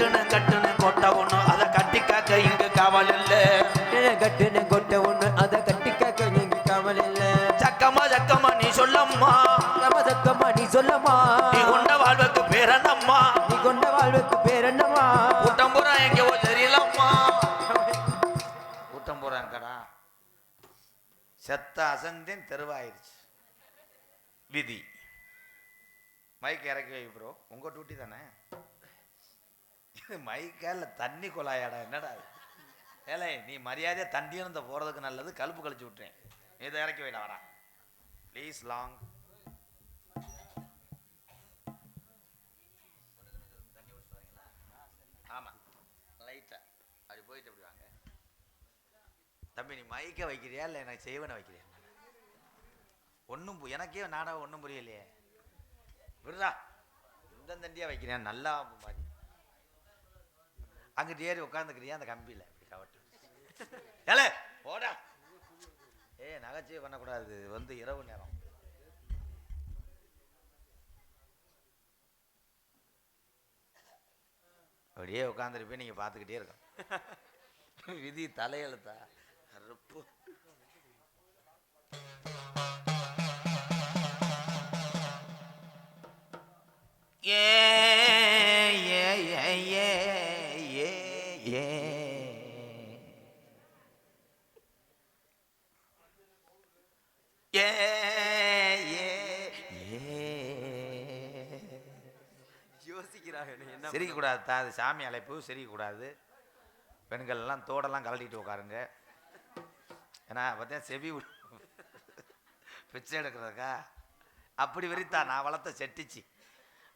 கட்டுன்னு கட்டுன்னு கொட்ட ஒண்ணு அதை கட்டி காக்க இங்கு காவல் இல்ல. கட்டுன்னு கொட்ட ஒண்ணு அதை கட்டி காக்க இங்கு காவல் இல்ல. சக்கமா சக்கமா நீ சொல்லம்மா, சக்கமா நீ சொல்லம்மா, நீ கொண்ட வாழ்வுக்கு பேர் என்னம்மா, நீ கொண்ட வாழ்வுக்கு பேர் என்னம்மா. கூட்டம் போறா எங்கேயோ தெரியலம்மா. கூட்டம் போறாங்கடா. செத்த அசந்தேன் தெருவாயிருச்சு. விதி. மைக் இறக்கி வை ப்ரோ, உங்க டூட்டி தானே. மைக்கால தண்ணி குழாயாடா, என்னடா ஏலே நீ மரியாதையா தண்ணி இருந்த போறதுக்கு நல்லது. கழுப்பு கழிச்சு விட்டுறேன், இதை இறக்கி வைடா வரா ப்ளீஸ். லாங் ஆமா லைட்டா அப்படி போயிட்டு அப்படி வாங்க தம்பி. நீ மைக்க வைக்கிறியா இல்லை எனக்கு செய்வனை வைக்கிறியா? ஒன்றும் எனக்கே நாடகம் ஒன்றும் புரியலையே. விடுறா, இந்த தண்டியா வைக்கிறேன் நல்லா மாதிரி. அங்கிட்டு ஏறி உட்காந்துக்கிறியா அந்த கம்பியில் கவட்டு. ஏலே போடா. நகைச்சுவை பண்ணக்கூடாது, வந்து இரவு நேரம். அப்படியே உட்காந்துருப்பேன், நீங்க பார்த்துக்கிட்டே இருக்கணும். விதி தலையெழுத்தா அறுப்பு. ஏ ஏ ஏ ஏ ஏ ஏ சிரிக்கக்கூடாது தான், அது சாமி அழைப்பு. சிரிக்கக்கூடாது. பெண்கள் எல்லாம் தோடெல்லாம் கழட்டிட்டு உட்காருங்க. ஏன்னா பார்த்தேன் செவி பிச்சை எடுக்கிறதுக்கா அப்படி வெறித்தா நான் வளர்த்த செட்டிச்சு.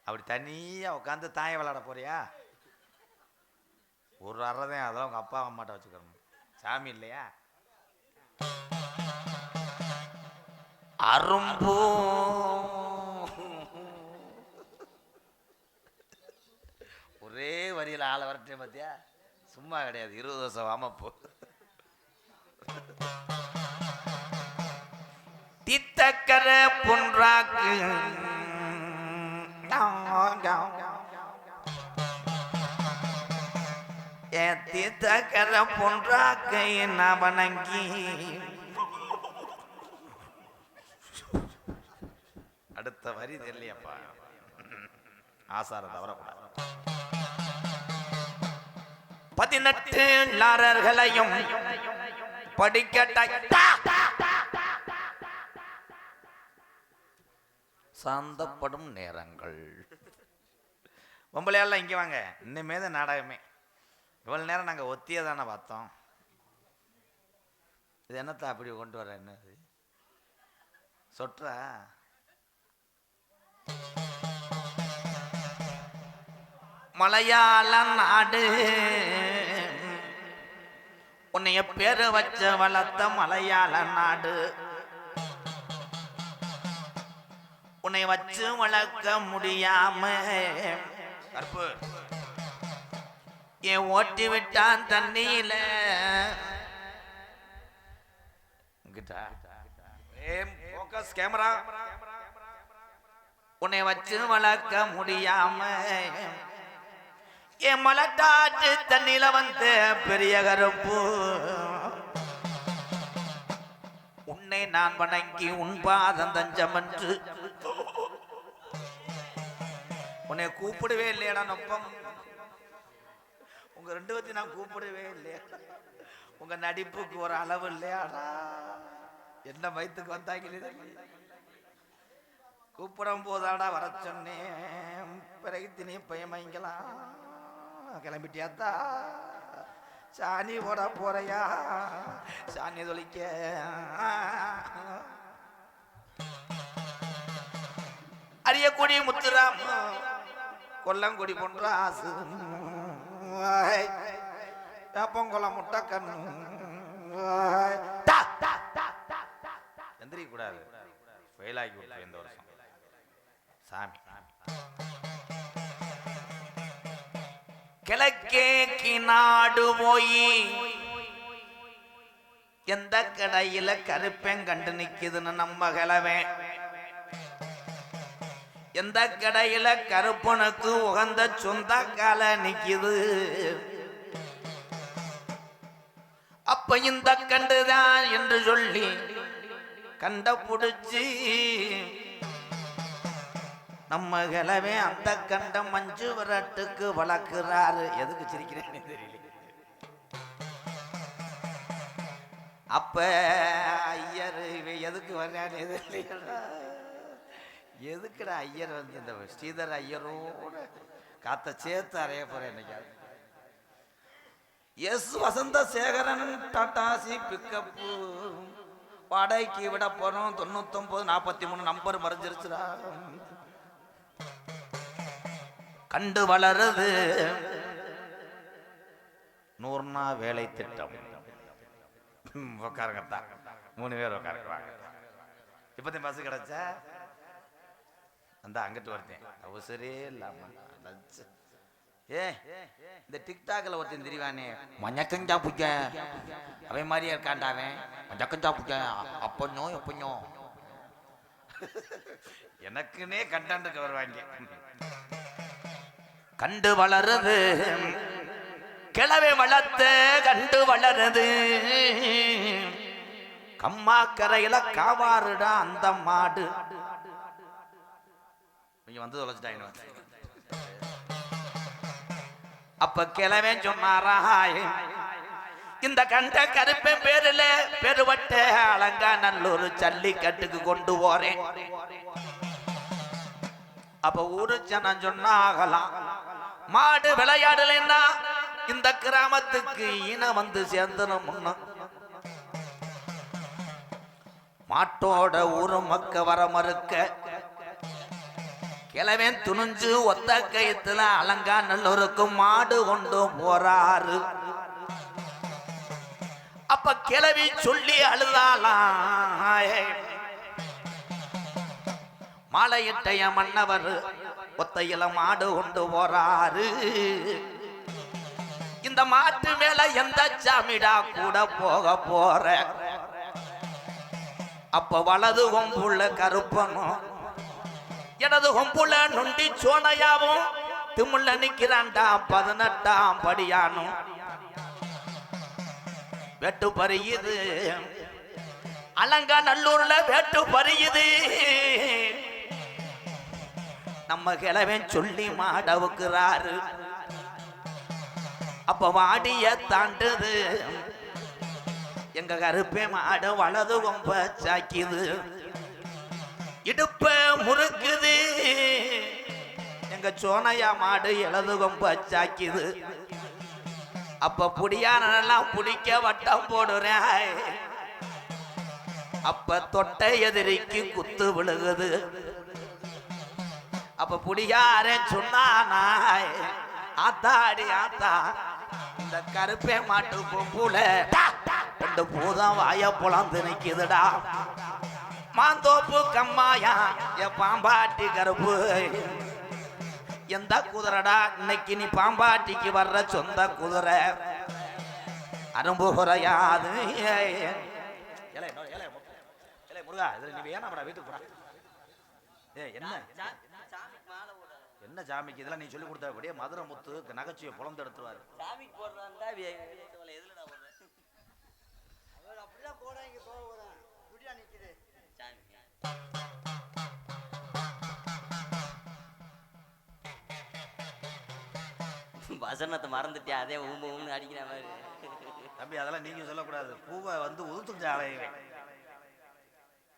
அப்படி தனியாக உட்காந்து தாயை விளாட போறியா? ஒரு அறதான், அதெல்லாம் உங்கள் அப்பா அம்மாட்ட வச்சுக்கணும். சாமி இல்லையா? அரும்பூ ஒரே வரியில் ஆளை வரட்டேன் பார்த்தியா? சும்மா கிடையாது, 20 வருஷம் வாமப்போ. தித்தக்கர பொன்றாக்கு தித்தக்கர பொன்றாக்கு என்ன வணங்கி. அடுத்த வரி தெரியலையாப்பா, ஆசாரம் தவறக்கூடாது. 18 லாரர்களையும் படிக்கட்டாய் சாந்தப்படும் நேரங்கள். பொம்பளையாலாம் இங்கே வாங்க, இன்னுமே தான் நாடகமே. இவ்வளவு நேரம் நாங்கள் ஒத்தியை தானே பார்த்தோம். இது என்னத்தா அப்படி கொண்டு வர? என்னது சொற்றா? மலையாள நாடு உன்னைய பேரு வச்ச வளர்த்த மலையாள நாடு. உன்னை வச்சு வளர்க்க முடியாம கற்பு ஏன் ஓட்டி விட்டான் தண்ணியில. கேமரா. உன்னை வச்சு வளர்க்க முடியாம என் மலட்டாற்று தண்ணியில வந்த பெரிய கருப்பு. உன்னை நான் வணங்கி உன் பாதம் தஞ்சம் என்று உன்னை கூப்பிடவே இல்லையடா நொப்பம். உங்க 2 பேத்தையும் நான் கூப்பிடவே இல்லையா? உங்க நடிப்புக்கு ஒரு அளவு இல்லையாடா? என்ன வயிற்றுக்கு வந்தாங்களே, கூப்பிடும் போதாடா வர சொன்னேன். பிறகு தினி பயமைங்கலாம் கிளம்பிட்டியாத்தா? சாணி போட போறையா? சாணி தொளிக்க அரியக்குடி முத்துராம் கொல்லங்குடி போன்ற ஆசு பொங்கலம் முட்டை கண்ணு எந்திரிக்க கூடாது. ஃபெயில் ஆகி விட்டு இந்த வருஷம் சாமி. கிழக்கேக்கு நாடு போய் எந்த கடையில கருப்பேன் கண்டு நிக்குதுன்னு நம்ம கிழவன் எந்த கடையில கருப்பனுக்கு உகந்த சொந்த கால நிக்குது. அப்ப இந்த கண்டுதான் என்று சொல்லி கண்ட புடிச்சு நம்ம கிளவே அந்த கண்ட மஞ்சு விரட்டுக்கு வளர்க்கிறாரு. எதுக்கு சிரிக்கிறேன்னு தெரியல. அப்ப ஐயர் எதுக்கு வர்றாரு எதுக்குடா ஐயர் வந்து இந்த ஸ்ரீதர் ஐயரோட காத்த சேர்த்து அறைய போறேன் என்னைக்கு. எஸ் வசந்த சேகரன் டாடாசி பிக்கப்பு வாடகைக்கு விட போறோம். 9943 நம்பர் மறைஞ்சிருச்சுடா. கண்டு வளருது 100 நாள் வேலை திட்டம். உட்காருங்கத்தான் 3 பேர் உட்காருக்குவாங்க. இப்போதையும் பஸ் கிடைச்சா அந்த அங்கிட்டு வருத்தேன் அவசரே இல்லாம இந்த டிக்டாக்ல ஒருத்தன் தெரிவானே மஞ்சக்கஞ்சா புக்க அவன் மாதிரியே இருக்காண்டாவன். மஞ்சக்கஞ்சா புக்க அப்பனோ எப்பனோ எனக்குன்னே கண்டாண்டுக்கு வருவாங்க. கண்டு வளருது கிளவை வளர்த்த கண்டு வளருது. கம்மா கரையில காவாருடா அந்த மாடு. நீங்க வந்து தொலைச்சிட்டாங்க. அப்ப கிளவே சொன்னாரா இந்த கண்ட கருப்பை பேருல பெருவட்ட அலங்காநல்லூர் ஜல்லிக்கட்டுக்கு கொண்டு போறேன். அப்ப ஊரு ஜனம் சொன்னாகலாம் மாடு விளையாடலைன்னா இந்த கிராமத்துக்கு இனம் வந்து சேர்ந்தனும். மாட்டோட ஊரு மக்க வர மறுக்க கிழவன் துணிஞ்சு ஒத்த கயத்துல அலங்காநல்லூருக்கு மாடு கொண்டு போறாரு. அப்ப கிழவி சொல்லி அழுதாலாம் மாலையிட்டைய மன்னவர் ஒத்தையில மாடு கொண்டு போறாரு. இந்த மாட்டு மேல எந்த சாமிடா கூட போக போற. அப்ப வலது கொம்புள்ள கருப்பனும் இடது கொம்புள்ள நொண்டி சோனையாவும் திமுள்ள நிக்கிறான்டா 18ஆம் படியானும். வெட்டு பறியுது அலங்காநல்லூர்ல வெட்டு பறியுது. நம்ம கிழவன் சொல்லி மாடவுக்குறாரு. அப்ப வாடிய தாண்டுது எங்க கருப்பே மாடு வலது கொம்ப சாக்கிது. இடுப்ப முறுக்குது எங்க சோனையா மாடு இடது கொம்ப சாக்கிது. அப்ப புடியானெல்லாம் புடிக்க வட்டம் போடுறேன். அப்ப தொட்டை எதிரிக்கு குத்து விழுகுது. அப்ப புடியாரே சொன்னானா ஆத்தாடி ஆத்தா இந்த கருப்பே மாட்டு பொம்புல 2 பூதம் வாய புலந்து நிக்குதுடா. மாந்தோப்பு கம்மாயா என் பாம்பாட்டி கருப்பு எந்த குதிரடா இன்னைக்கு நீ பாம்பாட்டிக்கு வர்ற சொந்த குதிரை அரும்பு குறையாது. முருகா நீ வேணாம்டா வீட்டுக்கு போடா. என்ன என்ன சாமிக்கு இதெல்லாம் நீ சொல்லி கொடுத்த அப்படியே மதுரை முத்து நகைச்சுவை புலந்து எடுத்துருவாரு. சாமிக்கு போடுறான்டா எதுலடா போடுற அப்படிதான் போறேன் இங்க போக போறேன் குடியா நிக்குது சாமி. வசனத்தை மறந்துட்டியா அதே ஊன்னு அடிக்கிற மாதிரி. தம்பி அதெல்லாம் நீங்க சொல்லக்கூடாது. பூவை வந்து உதுத்துட்டு அலையவே.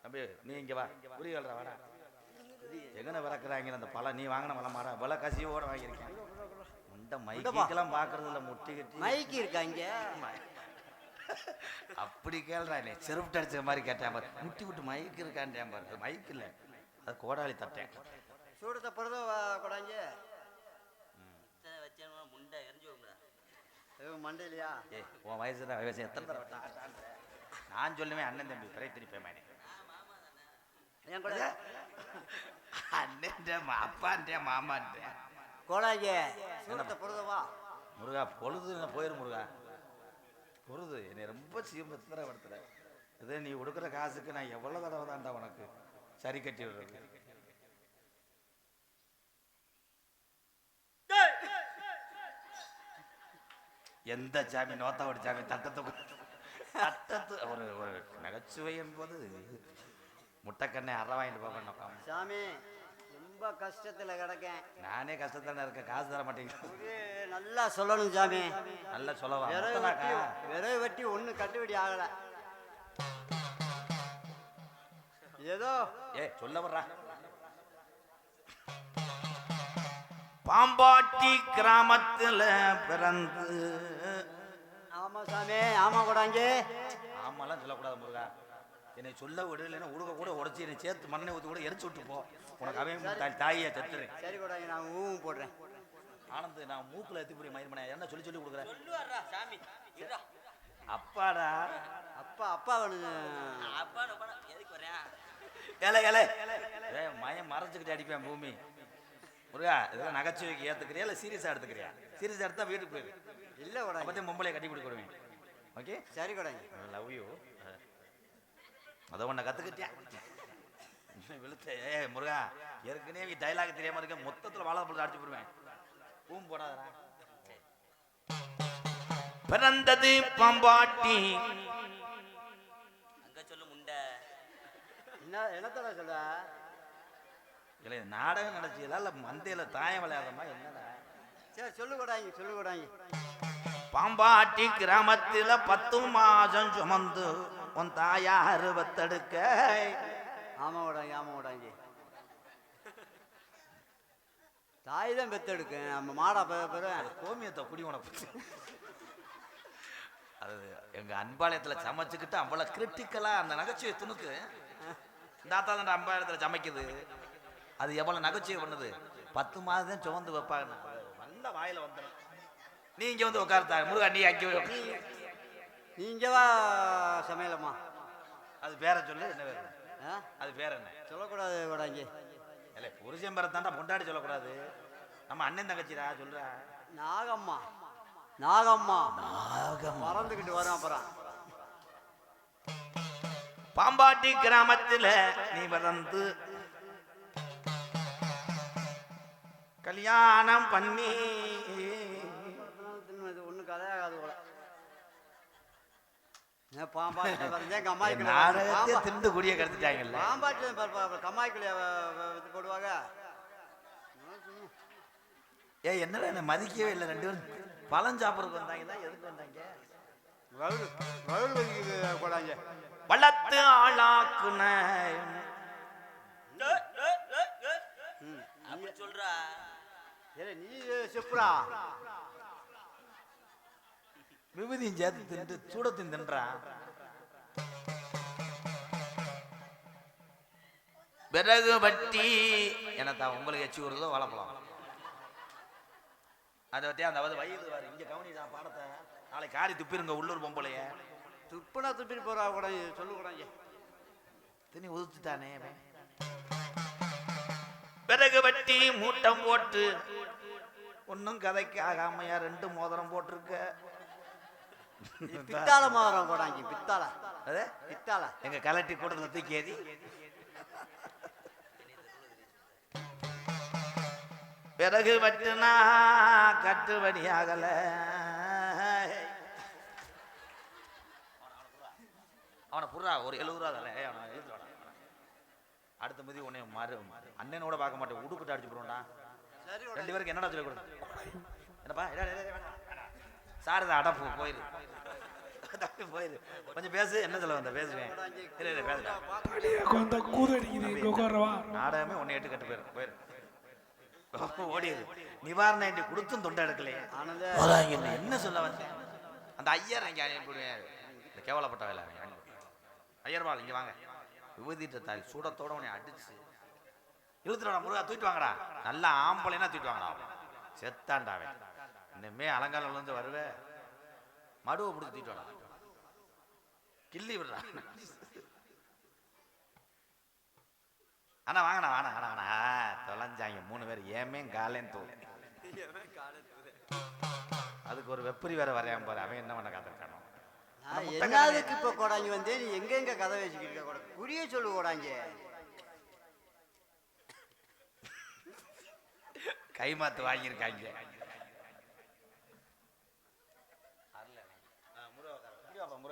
தம்பி நீ இங்க வா புரியல்றா வாடா. எங்கன விறக்குறாங்க அந்த பழம் நீ வாங்கின பழம் மாடா வில கசியோட வாங்கியிருக்கேன். இந்த மைக்கெல்லாம் பாக்குறது இல்ல முட்டி கட்டி மைக்கு இருக்காங்க அப்படி கேள்றா நீ செருப்பு அடிச்ச மாதிரி கேட்டேன் பாரு. முட்டி விட்டு மைக்கு இருக்கான் பாரு. மைக் இல்ல அது கோடாளி தட்டேன் சூடு தப்புறதோ கொடாங்க முண்டை எரிஞ்சு மண்டை இல்லையா. உன் வயசு தான் வயசு எத்தனை தடவை நான் சொல்லுவேன் அண்ணன் தம்பி பிறை திருப்பேன் அப்பான்ட்டே மாமான்ட்டே கோலாங்க பொழுதவா முருகா பொழுது போயிரு முருகா பொழுது என்னை ரொம்ப சீமத்திரப்படுத்துற. இது நீ கொடுக்குற காசுக்கு நான் எவ்வளவு தடவை தான்டா உனக்கு சரி கட்டி விடுறது. எந்த சாமி நோத்தாவோட சாமி தட்டத்து ஒரு ஒரு நகைச்சுவை என்பது முட்டைக்கண்ணை அற வாங்கிட்டு போவேன் சாமி ரொம்ப கஷ்டத்துல கிடக்கேன். நானே கஷ்டத்தானே இருக்கேன், காசு தர மாட்டேங்குது. நல்லா சொல்லணும் சாமி. நல்லா சொல்லவா? விறகு வெட்டி ஒண்ணு கட்டுப்படி ஆகல. ஏதோ சொல்ல வர்றா. பாம்பாட்டி கிராமத்துல பிறந்து. ஆமா சாமி, ஆமா கூடாங்க. ஆமாலாம் சொல்லக்கூடாது முருகா. என்னை சொல்ல விடலைன்னா உடுக்க கூட உடச்சி என்னை சேர்த்து மண்ணை ஊற்றி கூட எரிச்சு விட்டு போ. உனக்கு அவன் தாயை செத்துறேன். சரி கூடாங்க, நான் ஊவும் போடுறேன். ஆனந்த், நான் மூக்குல எத்தி போய் மயிர் பண்ண என்ன சொல்லி சொல்லி கொடுக்குறேன். அப்பாடா அப்பா அப்பா மயம் மறைச்சுக்கிட்டு அடிப்பேன் பூமி. முருகா, இதெல்லாம் நகைச்சுவைக்கு ஏத்துக்கிறியா இல்லை சீரியஸா எடுத்துக்கிறியா? சீரியஸா எடுத்தா வீட்டுக்கு போயிரு. இல்ல கூட பத்தி மும்பையில கட்டி கொடுக்குறேன். ஓகே, சரி கூடாங்க. Love you. அதை உன்னை கத்துக்கிட்டியா? விழுத்த முருகா, ஏற்கனவே டைலாக் தெரியாம இருக்க, மொத்தத்துல வாழை போட்டு அடிச்சு போடுவேன். பூம் போடாதடா. பிறந்தது பாம்பாட்டி. அங்க சொல்லு முண்டை. என்னத்தடா சொல்ல? இல்லை நாடகம் நடச்சியதா இல்லை மந்தையில தாயம் விளையாதமா என்னடா? சரி சொல்லு கூடாங்க, சொல்லு கூடாங்க. பாம்பாட்டி கிராமத்துல 10 மாதம் சுமந்து உன் தாயார் வத்தெடுக்க. ஆமா கூடாங்க, ஆமா கூடாங்க. தாய் தான் பெத்தெடுக்க. நம்ம மாடா கோமியத்தை குடி உனக்கு. அது எங்க அன்பாலயத்துல சமைச்சுக்கிட்டு அவ்வளவு கிரிட்டிக்கலா அந்த நகைச்சுவை துணுக்கு. தாத்தா தான் அம்பாலயத்துல சமைக்குது. அது எவ்வளவு நகைச்சுவை பண்ணுது. 10 மாதம் தான் சுமந்து வைப்பாங்க. நல்ல வாயில வந்துடும். நீ இங்க வந்து உட்கார்த்தா முருகா, நீ அங்கே நீங்க வா சமையலம்மா. அது பேர சொல்லு. என்ன பேர்? அது பேர் என்ன? சொல்லக்கூடாது கூடாங்க. இல்லை, புருஷன் பேரை தாண்டா பொண்டாடி சொல்லக்கூடாது. நம்ம அண்ணன் தங்கச்சிடா சொல்ற. நாகம்மா, நாகம்மா மறந்துக்கிட்டு வரோம். அப்புறம் பாம்பாட்டி கிராமத்துல நீ வளர்ந்து கல்யாணம் பண்ணி. ஒண்ணு கதையாகாது போல. பாம்பாட்டி திண்டு குடிய கருத்துட்டாங்கல்ல. பாம்பாட்டி கம்மாய்க்குள்ள போடுவாங்க. என்னடா என்ன மதிக்கவே இல்லை. 2 பேரும் பழம் சாப்பிட்றதுக்கு வந்தாங்களா? எதுக்கு வந்தாங்க? போடாங்க. வளர்த்து ஆளாக்குன அப்படி சொல்றா. நீ செப்புறா. விபூதியும் சேர்த்து தின்று சூடத்தையும் தின்றான். விறகு வட்டி என்னத்தா உங்களுக்கு எச்சி வருதோ வாழைப்பழம். அதை பற்றி அந்த வயது வாரு. இங்கே கவனிதான் பாடத்தை. நாளைக்கு காரி துப்பிருங்க உள்ளூர் பொம்பளைய. துப்புனா துப்பிட்டு போறா கூட சொல்லு கூடாங்க. தினி உதுத்துட்டானே. விறகு வட்டி மூட்டம் போட்டு ஒன்னும் கதைக்கு ஆகாமையா 2 மோதிரம் போட்டிருக்க. பித்தாள மோதிரம் போடாங்க. பித்தாள அது பித்தாள எங்க கலட்டி கூட்டத்தில் தூக்கி பிறகு வட்டுனா கட்டுபடி ஆகல. அவனை புறா ஒரு 70 ரூபா தானே. அடுத்த மதி உன்னை மாறு அண்ணனோட பார்க்க மாட்டேன். உடுப்பிட்டு அடிச்சு போடுவோம்டா. 2 பேருக்கு என்னடா சொல்லி கொடு. என்னப்பா சாரதா அடப்பு போயிரு போயிரு. கொஞ்சம் பேசு. என்ன சொல்ல வந்த? பேசுவேன். நாடகமே உன்னை எட்டு கட்டு போயிரு போயிரு. ஓடிடு. நிவாரண வேண்டி கொடுத்தும் தொண்டை எடுக்கலையே. என்ன சொல்ல வந்தேன்? அந்த ஐயர் இங்கே அனுப்பிடுவேன். இந்த கேவலப்பட்ட வேலை ஐயர்வாள் இங்கே வாங்க. விபூதிட்ட தாய் சூடத்தோட உன்னை அடிச்சு இழுத்துடா. முருகா தூக்கிட்டு வாங்கடா. நல்லா ஆம்பளைனா தூக்கிட்டு வாங்கடா. செத்தாண்டாவே இனிமே அலங்காரம் வந்து வருவேன். மடுவை பிடிச்சி தூக்கிட்டு வாடா. கிள்ளி விடுறா. அண்ணா வாங்கண்ணா வாண்ணா வாண்ணா தொலைஞ்சாங்க 3 பேர். ஏமே காலேன்னு தோல். அதுக்கு ஒரு வெப்பரி வேற வரையாம பாரு. அவன் என்ன பண்ண காத்திருக்கானோ. என்னதுக்கு இப்ப கொடாங்கி வந்து நீ எங்க கதை வச்சுக்கிட்டு கூட புரிய சொல்லு கொடாங்க. கைமாத்து வாங்கியிருக்காங்க.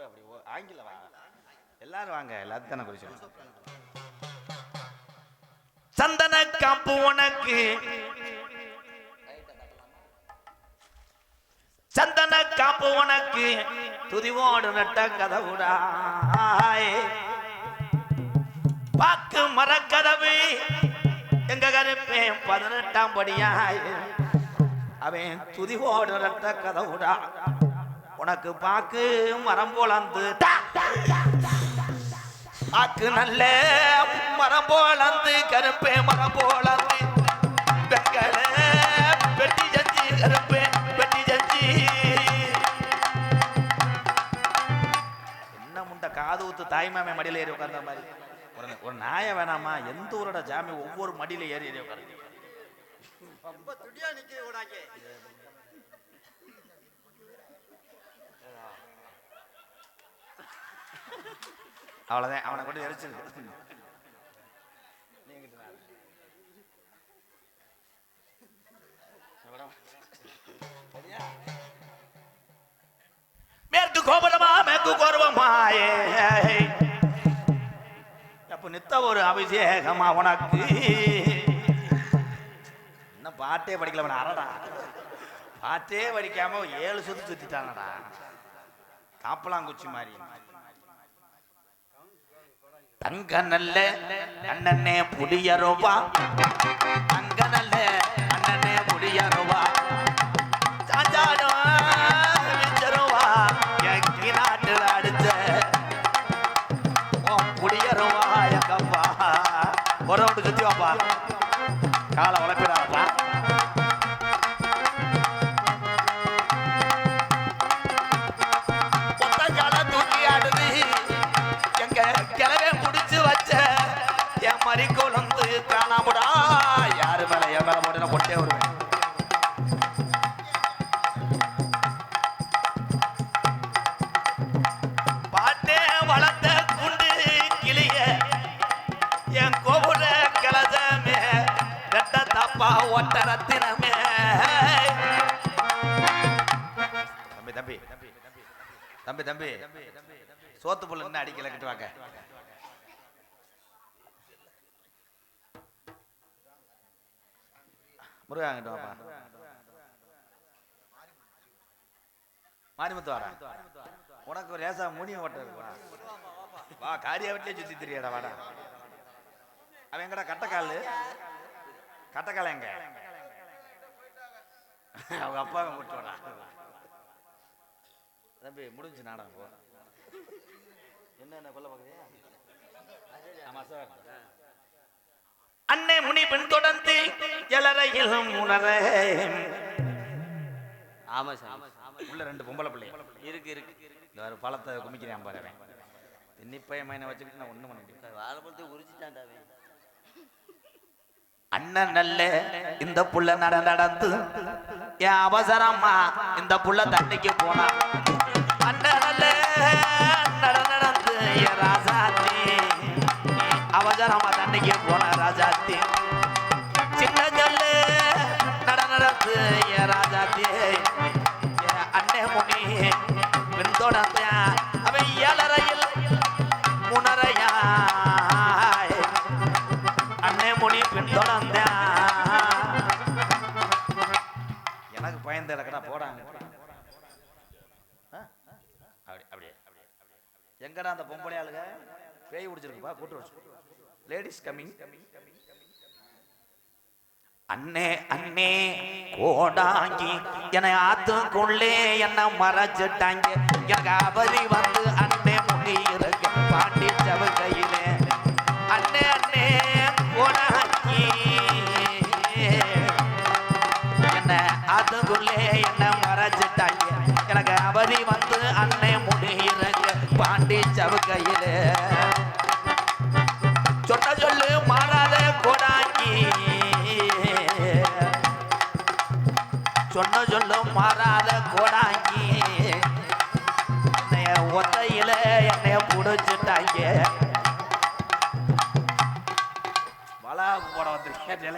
அப்படி ஆங்கில வாங்க எல்லாரும் வாங்க எல்லாத்தையும் தானே குறிச்சு சந்தன காப்பு உனக்கு சந்தன காப்பு உனக்கு துதிவோடு நட்ட கதவுடா பாக்கு மரக்கதவு எங்க கருப்பேன் 18ஆம் படியாய் அவன் துதிவோடு நட்ட கதவுடா உனக்கு பாக்கு மரம் போலந்து பாக்கு நல்ல மரம் போலந்து கருப்பே மரம் போலந்து பெட்டி செஞ்சு கருப்பே பெட்டி செஞ்சு என்ன முண்ட காது ஊத்து தாய்மாமே மடியில ஏறி உட்கார்ந்த மாதிரி ஒரு நாய வேணாமா எந்த ஊரோட ஜாமி ஒவ்வொரு மடியில ஏறி ஏறி உட்கார்ந்து அவ்வளவுதான் அவனை கொண்டு எரிச்சிருக்கு மேற்கு கோபுரமா மேற்கு கோபுரமாயே அப்ப நித்த ஒரு அபிஷேகமா உனக்கு என்ன பாட்டே படிக்கல அரடா பாட்டே படிக்காம 7 சுத்திட்டானடா காப்பலாங்குச்சி மாதிரி தங்க நல்ல அண்ணனே புடியருவா தங்க நல்ல அண்ணனே புடியருவா சாஞ்சாடோ விச்சருவா எங்கி நாட்டில் அடிச்ச புடியருவா எங்கப்பா ஒரு ரவுண்டு சுத்தி வாப்பா காலை வளர்ப்பிடாப்பா மறிக்கொழுந்து காணாமுடா யாரு மேல என் மேல போட்டு நான் கொட்டே வருவேன் பாட்டே வளர்த்த குண்டு கிளிய என் கோபுர கலசமே ரெட்ட தப்பா ஒட்ட ரத்தினமே தம்பி தம்பி தம்பி தம்பி சோத்து புள்ள என்ன அடிக்கல கிட்டு வாங்க முருகாங்கிட்டு வாப்பா மாரிமுத்து வாடா உனக்கு ஒரு லேசா முடியும் ஓட்ட இருக்குடா வா காரியா வீட்டிலே சுத்தி திரியாடா வாடா அவன் எங்கடா கட்டக்கால் எங்க அவங்க அப்பாவை கூட்டு வாடா தம்பி முடிஞ்சு நாடகம் போ என்ன கொல்ல பாக்குறியா ஆமா சார் அன்னை முனி பெண் தொடர்ந்து எலரையில் உணர ஆமா சார் உள்ள 2 பொம்பளை பிள்ளை இருக்கு இந்த ஒரு பழத்தை குமிக்கிறேன் பாரு திண்ணிப்பைய மைனை வச்சுக்கிட்டு நான் ஒண்ணும் பண்ணிட்டேன் வாழைப்பழத்தை உரிச்சிட்டாண்டாவே அண்ணன் நல்ல இந்த புள்ள நடந்து என் அவசரமா இந்த புள்ள தண்ணிக்கு போனா அண்ணன் நல்ல நடந்து என் ராசாத்தி அவசரமா தண்ணிக்கு போன ராஜாத்தி சின்ன ஜல்லு நடந்து என் ராஜாத்தி அண்ணே முனி பின்தொடர்ந்த அவன் 7:30 முனரையா அண்ணே முனி பின்தொடர்ந்த எனக்கு பயந்து கிடக்கடா போடாங்க அப்படியே எங்கடா அந்த பொம்பளை ஆளுங்க பேய் பிடிச்சிருக்குப்பா கூட்டு லேடிஸ் கமிங் அண்ணே அண்ணே கோடாங்கி என்னை ஆத்துக்குள்ளே என்ன மறைச்சிட்டாங்க எனக்கு அவதி வந்து அண்ணே முடி இருக்கு பாண்டி சவுக்கையிலே அண்ணே அண்ணே கோடாங்கி என்ன ஆத்துக்குள்ளே என்ன மறைச்சிட்டாங்க எனக்கு அவதி வந்து அண்ணே முடி இருக்கு பாண்டி சவுக்கையிலே சொன்ன சொல்லு மாறாத கோடாங்கி சொன்ன சொல்லு மாறாத கோடாங்கி என்னைய ஒத்தையில என்னைய புடிச்சுட்டாங்க வளாகு போட வந்திருக்கேன்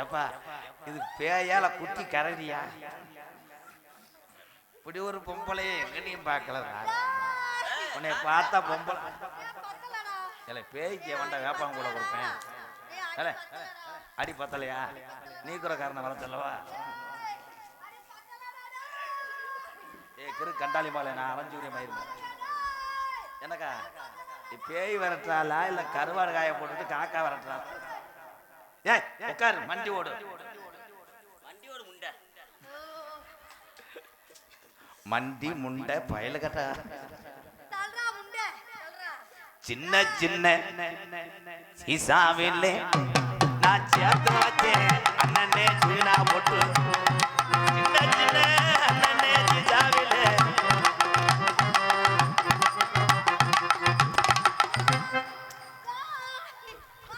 எப்பா இது பேயால குத்தி கரடியா இப்படி ஒரு பொம்பளையே எங்கனையும் பார்க்கல உன்னை பார்த்தா பொம்பளை இல்லை பேய்க்கு வேண்டா வேப்பாங்க கூட கொடுப்பேன் இல்லை அடி பத்தலையா நீ கூட காரணம் வளர்த்தல்லவா கிரு கண்டாளி மாலை நான் அரைஞ்சூரிய மயிருந்தேன் என்னக்கா பேய் விரட்டுறாளா இல்லை கருவாடு காய போட்டுட்டு காக்கா விரட்டுறா ஏய் உட்காரு மண்டி ஓடு மண்டி முண்டை பயலுகட்டா சின்ன சின்ன சீசாவில்லே நான் சேர்த்து வச்சேன் அண்ணனே சீனா போட்டு சின்ன சின்ன அண்ணனே சீசாவில்லே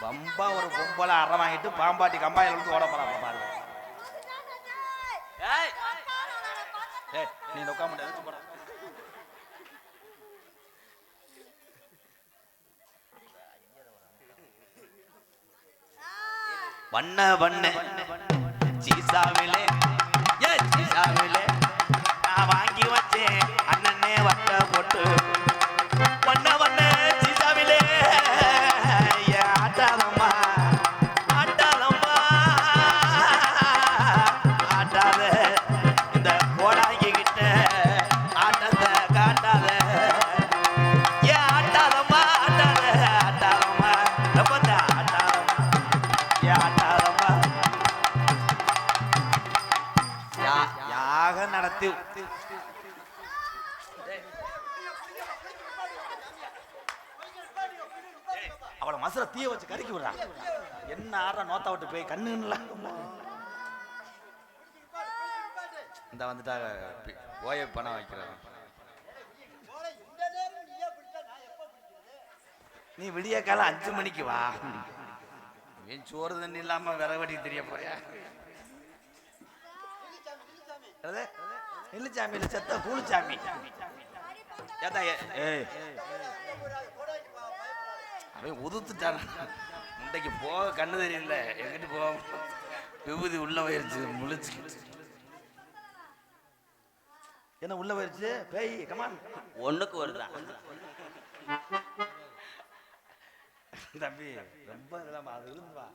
பம்பா ஒரு பொம்பளை அரை வாங்கிட்டு பாம்பாட்டி கம்பாயில இருந்து ஓட போறா பாரு நீ நோக்க முடியாது வண்ண வண்ண சீசாவிலே சீசாவிலே நான் வாங்கி வச்சேன் அண்ணனே வட்ட போட்டு வண்ண வண்ண சீசாவிலே ஆட்டாதம்மா ஆட்டாதம்மா ஆட்டாத இந்த கோடாங்கி கிட்ட ஆட்டத்தை காட்டாத ஏன் ஆட்டாதம்மா ஆட்டாத ஆட்டாதம்மா ரொம்ப ஆட்டாதம்மா ஏன் ஆட்டாதம்மா யாக நடத்தி அவளை மசுர தீய வச்சு கறிக்கி விடுறா என்ன ஆடுற நோத்தா விட்டு போய் கண்ணுல இந்த வந்துட்டா ஓய பணம் வைக்கிறாங்க நீ விடிய காலம் 5 மணிக்கு வா என் சோறு தண்ணி இல்லாம விறவடி தெரிய போறியா நெல்லுச்சாமி இல்லை செத்த கூலிச்சாமி அவன் உதுத்துட்டான் முண்டைக்கு போக கண்ணு தெரியல எங்கிட்டு போக விபூதி உள்ள போயிருச்சு முழிச்சு என்ன உள்ள போயிருச்சு பேய் கமான் ஒண்ணுக்கு வருதான் தம்பி ரொம்ப இதெல்லாம் அது இருந்து வா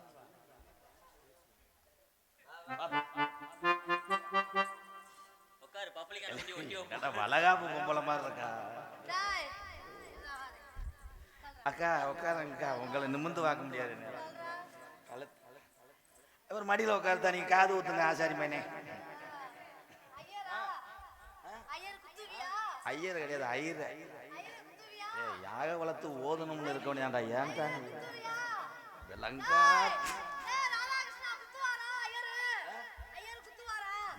வளகாப்பு பொம்பளை மாதிரி இருக்கா அக்கா உட்காருங்கக்கா உங்களை நிமிந்து பார்க்க முடியாது ஒரு மடியில் உட்காருத்தா நீங்க காது ஊத்துங்க ஆசாரி மேனே ஐயர் கிடையாது ஐயர் யாக வளர்த்து ஓதணும்னு இருக்க வேண்டியாண்டா ஏன்டா விலங்கா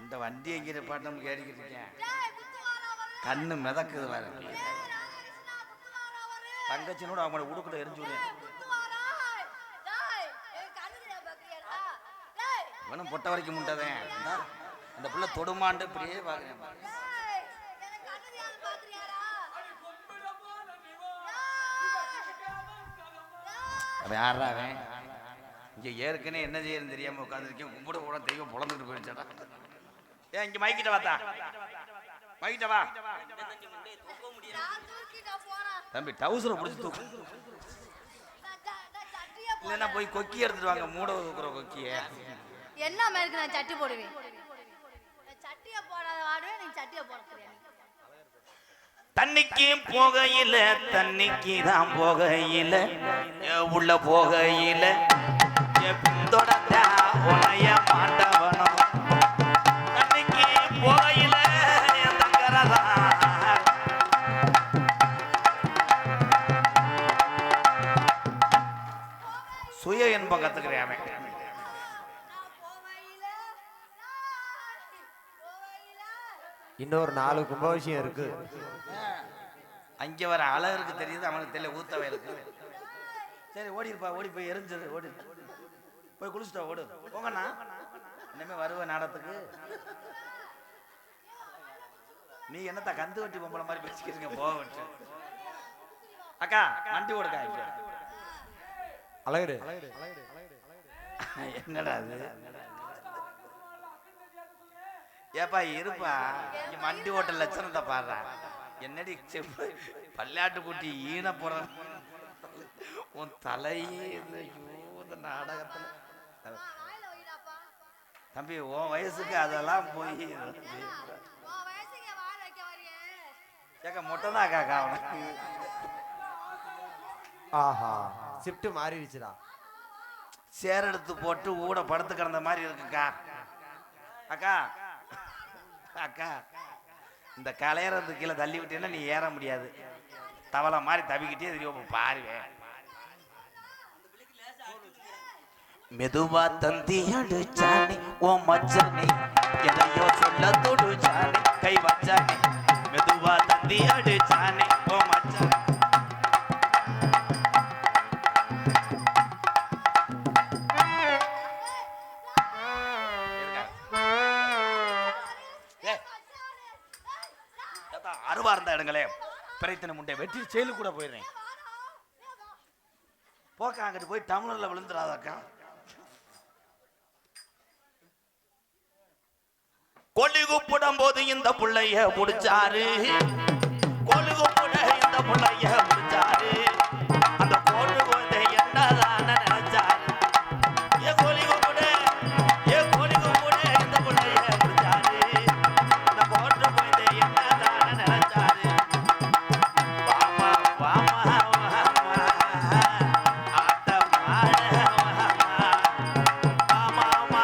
இந்த வண்டி எங்கிட்ட பாட்டம் கேட்டுக்கிட்டு இருக்கேன் கண்ணு மிதக்குது வேற தங்கச்சினோட அவங்கள உடுக்குள்ள எரிஞ்சு விடுவேன் இவனும் பொட்ட வரைக்கும் முட்டதேன் இந்த பிள்ளை தொடுமாண்டு இப்படியே பாக்குறேன் அவன் யாரா அவன் இங்க ஏற்கனவே என்ன செய்யறது தெரியாம உட்காந்துருக்கேன் கும்பிட கூட தெய்வம் பொழந்துட்டு போயிடுச்சாடா ஏன் இங்க மைக்கிட்ட வாத்தா மைக்கிட்ட வா தம்பி டவுசரை பிடிச்சி தூக்கு இல்லைன்னா போய் கொக்கி எடுத்துட்டு வாங்க மூட தூக்குற கொக்கிய என்ன மேற்கு நான் சட்டி போடுவேன் சட்டியை போடாத வாடுவேன் நீ சட்டியை போட தண்ணிக்கு போகையில தண்ணிக்கு தான் போகையில உள்ள போகையில பின்தொடர்ந்த உனைய மாண்டவனும் தண்ணிக்கு போகையில தங்கரதா சுய என்பம் கத்துக்கிறேன் அவன் இன்னொரு 4 கும்பாபிஷேகம் இருக்கு அங்கே வர அழகுக்கு தெரியுது அவனுக்கு தெரியல ஊத்தவை இருக்கு சரி ஓடிருப்பா ஓடி போய் எரிஞ்சது ஓடி போய் குளிச்சுட்டா ஓடு போங்கண்ணா இனிமே வருவ நாடத்துக்கு நீ என்னத்தா கந்து வட்டி பொம்பளை மாதிரி பேசிக்கிறீங்க போக விட்டு அக்கா வண்டி ஓடுக்கா இப்ப அழகு என்னடா அது ஏப்பா இருப்பா இங்க வண்டி ஓட்ட லட்சணத்தை பாடுறா என்னடி செப்பு பல்லாட்டு குட்டி ஈன போற உன் தலையே இந்த நாடகத்துல தம்பி உன் வயசுக்கு அதெல்லாம் போய் கேட்க மொட்டை தான் காக்கா அவனுக்கு. ஆஹா ஷிஃப்ட் மாறிடுச்சுடா. சேர் எடுத்து போட்டு ஊட படுத்து கிடந்த மாதிரி இருக்குக்கா. அக்கா அக்கா இந்த கலையறதுக்கு கீழே தள்ளி விட்டேன்னா நீ ஏற முடியாது. தவளை மாதிரி தவிக்கிட்டே தெரியும் பாருவேன். மெதுவா தந்தி அடிச்சானே ஓ மச்சானே எதையோ சொல்ல தொடுச்சானே கை வச்சானே மெதுவா தந்தி அடிச்சானே ஓ மச்சானே. அருவா இருந்த இடங்களே பிறைத்தனை முண்டை வெற்றி செயலு கூட போயிடுறேன். போக்கா அங்கிட்டு போய் டம்ளர்ல விழுந்துடாதாக்கா. கொழுகு புடம் போது இந்த புள்ளைய புடிச்சாரு. கொழுகு புட இந்த புள்ளைய புடிச்சாரு. அந்த கோடு போதை என்னதான நினைச்சாரு. ஏ கொழுகு புட இந்த புள்ளைய புடிச்சாரு. அந்த கோடு போதை என்னதான நினைச்சாரு. வாமா வாமா வாமா ஆட்ட மாட வாமா வாமா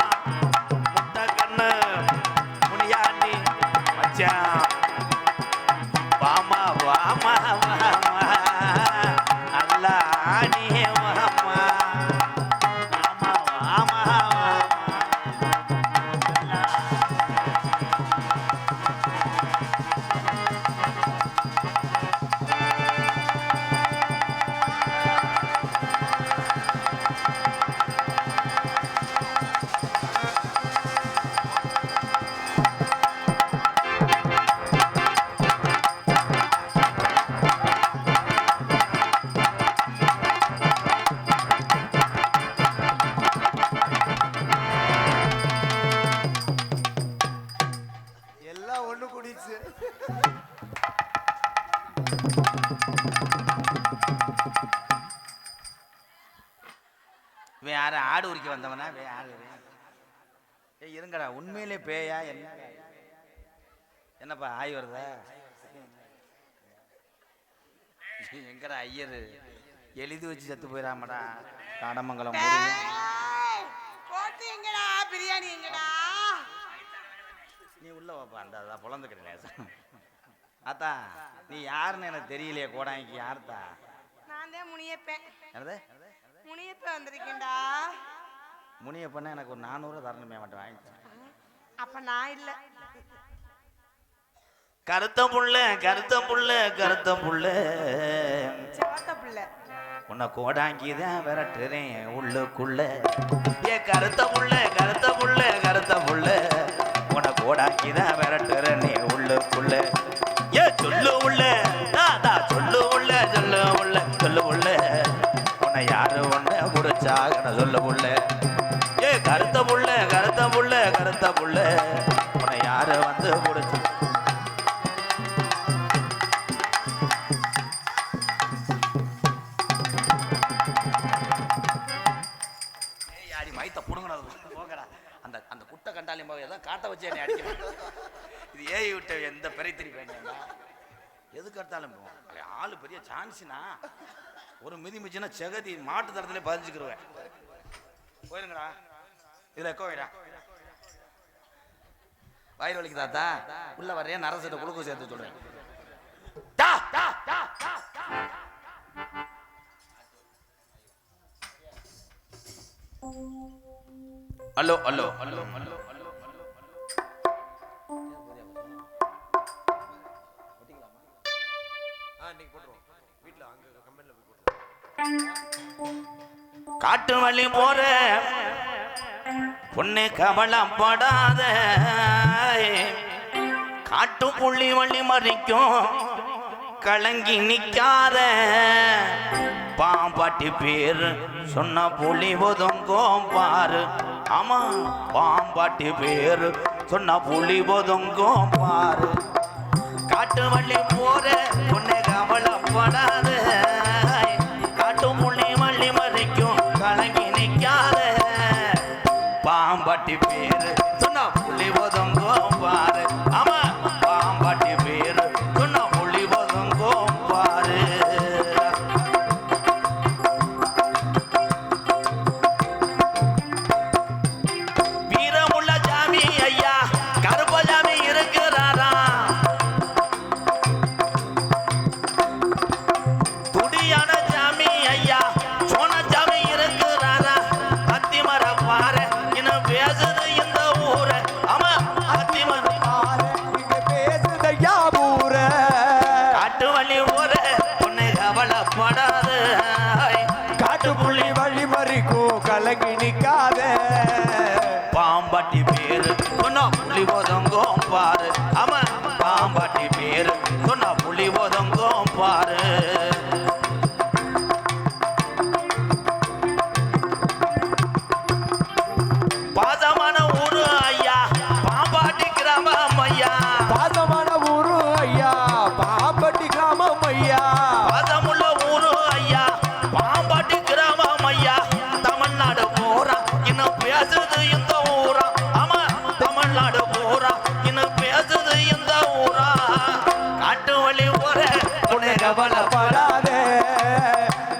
முட்டை கண்ணு முனியாண்டி மச்சான் வாமா வாமா வாமா அல்லா ஆணி வாமா வாமா வாமா எல்லாம் ஒண்ணு குடிச்சு. இவன் யாரு ஆடு உரிக்க வந்தவனா? யாரு இருங்கடா உண்மையிலே பேயா என்ன? என்னப்பா ஆய் வருதா? எங்கடா ஐயரு எழுதி வச்சு செத்து போயிடாமடா. காடமங்கலம் பிரியாணி எங்கடா? நீ உள்ள வாப்பா. அந்த பொழந்துக்கிறேன். ஆத்தா நீ யாருன்னு எனக்கு தெரியலையே. கோடாங்கி யார்த்தா? நான் தான் முனியப்பேன். என்னது முனியப்பேன் வந்திருக்கேன்டா. முனியப்பண்ணா எனக்கு ஒரு 400 தரணுமே மட்டும் வாங்கிட்டேன். அப்ப நான் இல்ல. கருத்த புள்ள கருத்த புள்ள கருத்த புள்ள செவத்த புள்ள உன்னை கோடாங்கிதான் விரட்டுறேன் உள்ளுக்குள்ள. ஏ கருத்த புள்ள கருத்த புள்ள கருத்த புள்ள உன்னை கோடாங்கிதான் விரட்டுறேன் நீ உள்ளுக்குள்ள. ஏ சொல்லு உள்ள தாதா சொல்லு உள்ள சொல்லு உள்ள சொல்லு உள்ள உன்னை யாரு ஒண்ணு குடிச்சாக சொல்லு உள்ள. ஏ கருத்த புள்ள கருத்த புள்ள கருத்த புள்ள உன்னை யாரு வந்து குடிச்சு. மைத்த புடுங்கினது போகடா. அந்த அந்த குட்டை கண்டாலையும் போக ஏதோ காட்ட வச்சு என்னை அடிக்கிறேன். இது ஏஐ விட்ட எந்த பெரிய திருப்பி வேண்டாம். எதுக்கு எடுத்தாலும் போவோம். ஆளு பெரிய சான்ஸுனா ஒரு மிதி மிச்சுன்னா செகதி மாட்டு தரத்துல பதிஞ்சுக்கிருவேன். போயிருங்கடா. இதுல எக்கோ வைடா. வயிறு வலிக்கு தாத்தா உள்ள வரைய நரசத்தை குளுக்கோஸ் சேர்த்து சொல்றேன். Hello hello hello hello hello காட்டு வழி போற பொண்ணு கவலைப்படாத. காட்டு புள்ளி வழி மறிக்கும் கலங்கி நிக்காத. பாம்பாட்டி பேரு சொன்ன புலி ஒதுங்கோம் பாரு. ஆமா பாம்பாட்டி பேரு சொன்னா புலி ஒதுங்கும் பாரு காட்டு வள்ளி போற உன்னை கவலைப்படாத காட்டு முள்ளி மல்லி மறைக்கும் கலங்கி நிற்காத பாம்பாட்டி பேரு சொன்னா புலி ஒதுங்கும் பாரு ஆமா பாம்பாட்டி பேரு சொன்னா புலி ஒதுங்கும் பாரு வீரமுள்ள ஜாமி ஐயா கருப்ப ஜாமி இருக்கிறாரா துடியான ஜாமி ஐயா சோன ஜாமி இருக்கிறாரா அத்திமர பாரு இன்னும் பேசுது இந்த ஊரு ஆமா அத்திமர பாரு, இங்க பேசுதையா ஊர. காட்டு வழி ஊரு உன்னை கவலைப்படாது காட்டு புள்ளி வழி மறிக்கும் கலங்கி நிக்காத. பாம்பாட்டி பேரு சொன்னா புலி ஒதுங்கும் பாரு ஆமா பாம்பாட்டி பேரு சொன்னா புலி ஒதுங்கும் பாரு பாசமான ஊரு ஐயா பாம்பாட்டி கிராமம் ஐயா பாசமான ஊரு ஐயா, பாம்பட்டி கிராமம் ஐயா. பாசமுள்ள ஊரு ஐயா பாம்பாட்டி கிராமம் ஐயா தமிழ்நாடு பூரா இன்னும் பேசுது இந்த ஊரா ஆமா தமிழ்நாடு பூரா இன்னும் பேசுது இந்த ஊரா காட்டு வழி ஊர துணை கவலைப்படாத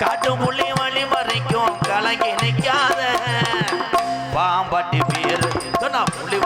காட்டு முள்ளி வழி மறைக்கும் கலங்கி நிற்காத பாம்பாட்டி பேரு சொன்னா புலி